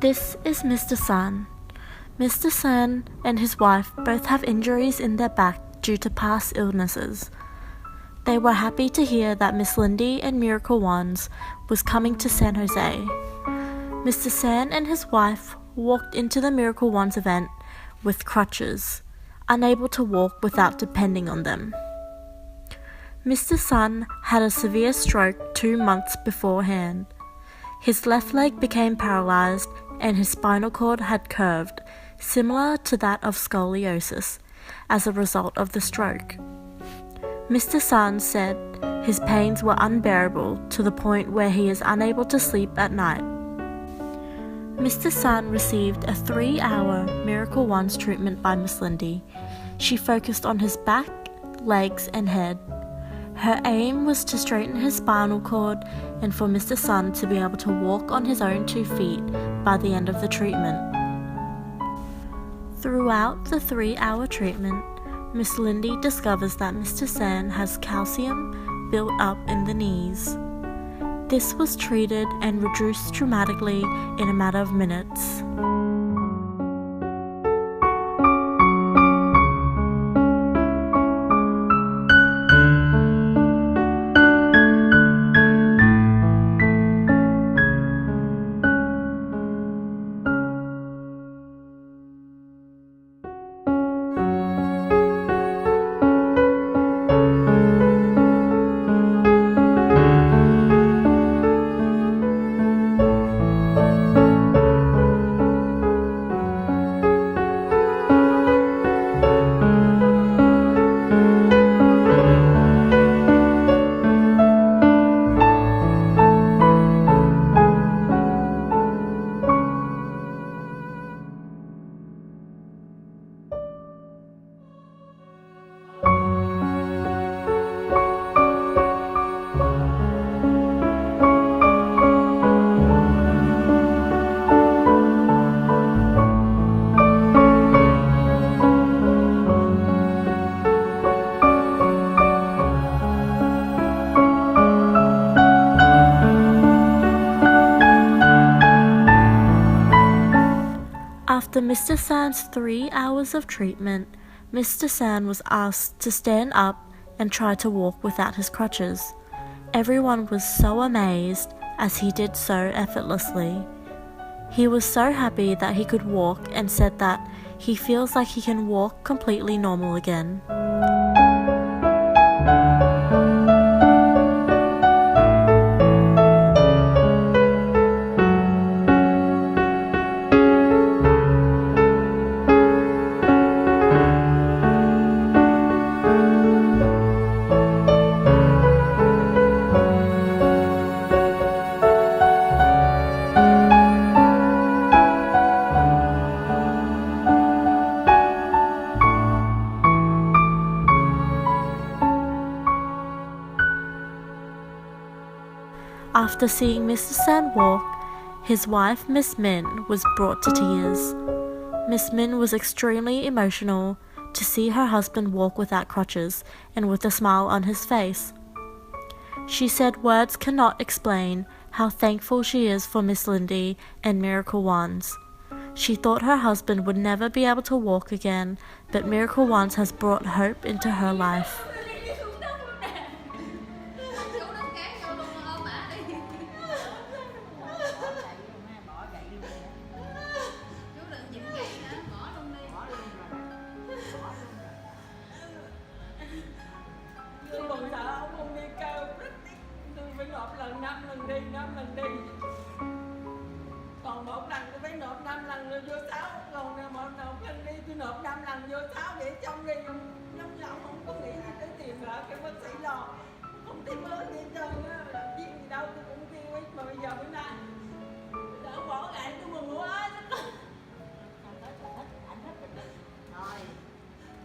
This is Mr. San. Mr. San and his wife both have injuries in their back due to past illnesses. They were happy to hear that Miss Lindy and Miracle Wands was coming to SanJose. Mr. San and his wife walked into the Miracle Wands event with crutches, unable to walk without depending on them. Mr. San had a severe stroke 2 months beforehand. His left leg became paralyzed and his spinal cord had curved, similar to that of scoliosis, as a result of the stroke. Mr. San said his pains were unbearable to the point where he is unable to sleep at night. Mr. San received a 3-hour Miracle Wands treatment by Miss Lindy. She focused on his back, legs, and head. Her aim was to straighten his spinal cord and for Mr. San to be able to walk on his own 2 feet by the end of the treatment. Throughout the 3-hour treatment, Miss Lindy discovers that Mr. San has calcium built up in the knees. This was treated and reduced dramatically in a matter of minutes. After Mr. San's 3 hours of treatment, Mr. San was asked to stand up and try to walk without his crutches. Everyone was so amazed as he did so effortlessly. He was so happy that he could walk and said that he feels like he can walk completely normal again. After seeing Mr. San walk, his wife, Miss Min, was brought to tears. Miss Min was extremely emotional to see her husband walk without crutches and with a smile on his face. She said words cannot explain how thankful she is for Miss Lindy and Miracle Wands. She thought her husband would never be able to walk again, but Miracle Wands has brought hope into her life. Còn một lần tôi phải nộp 5 lần rồi vô 6, còn một nộp lần đi tôi nộp 5 lần vô 6 để trong đi nhóm nhỏ không có nghĩ tới tiền vợ cái bác sĩ lo không thấy mới gì hết trơn á, làm chuyện gì đâu tôi cũng kêu hết mà bây giờ bữa nay đỡ bỏ lại tôi mừng quá rồi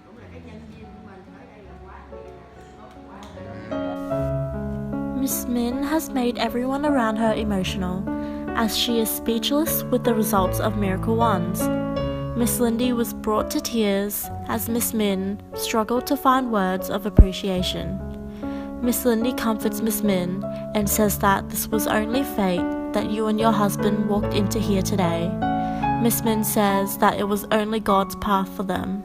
cũng là cái nhân viên của mình ở đây là quá Miss Min has made everyone around her emotional, as she is speechless with the results of Miracle Wands. Miss Lindy was brought to tears as Miss Min struggled to find words of appreciation. Miss Lindy comforts Miss Min and says that this was only fate that you and your husband walked into here today. Miss Min says that it was only God's path for them.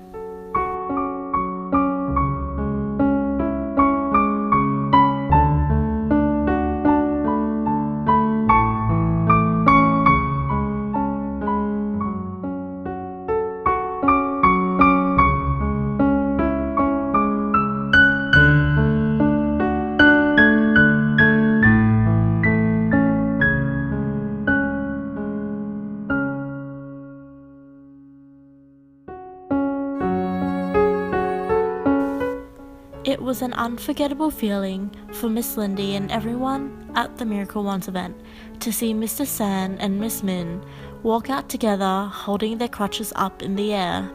It was an unforgettable feeling for Miss Lindy and everyone at the Miracle Ones event to see Mr. San and Miss Min walk out together holding their crutches up in the air.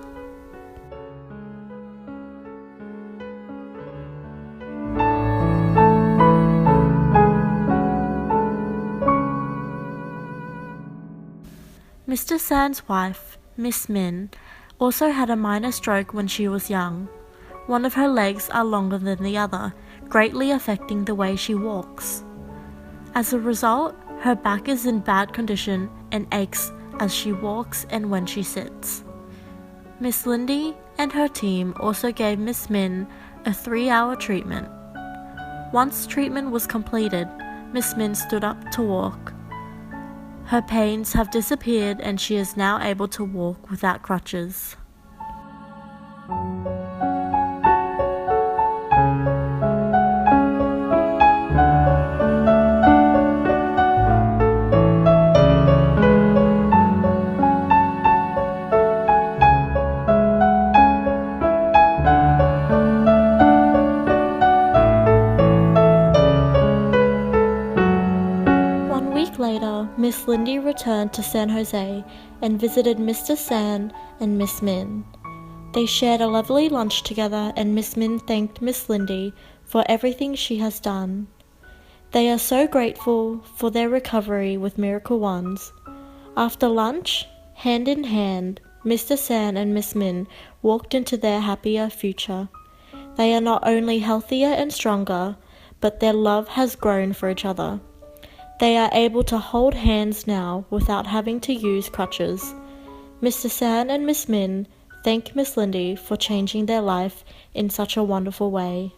Mr. San's wife, Miss Min, also had a minor stroke when she was young. One of her legs are longer than the other, greatly affecting the way she walks. As a result, her back is in bad condition and aches as she walks and when she sits. Miss Lindy and her team also gave Miss Min a 3-hour treatment. Once treatment was completed, Miss Min stood up to walk. Her pains have disappeared and she is now able to walk without crutches. Later, Miss Lindy returned to SanJose and visited Mr. San and Miss Min. They shared a lovely lunch together and Miss Min thanked Miss Lindy for everything she has done. They are so grateful for their recovery with Miracle Ones. After lunch, hand in hand, Mr. San and Miss Min walked into their happier future. They are not only healthier and stronger, but their love has grown for each other. They are able to hold hands now without having to use crutches. Mr. San and Miss Min thank Miss Lindy for changing their life in such a wonderful way.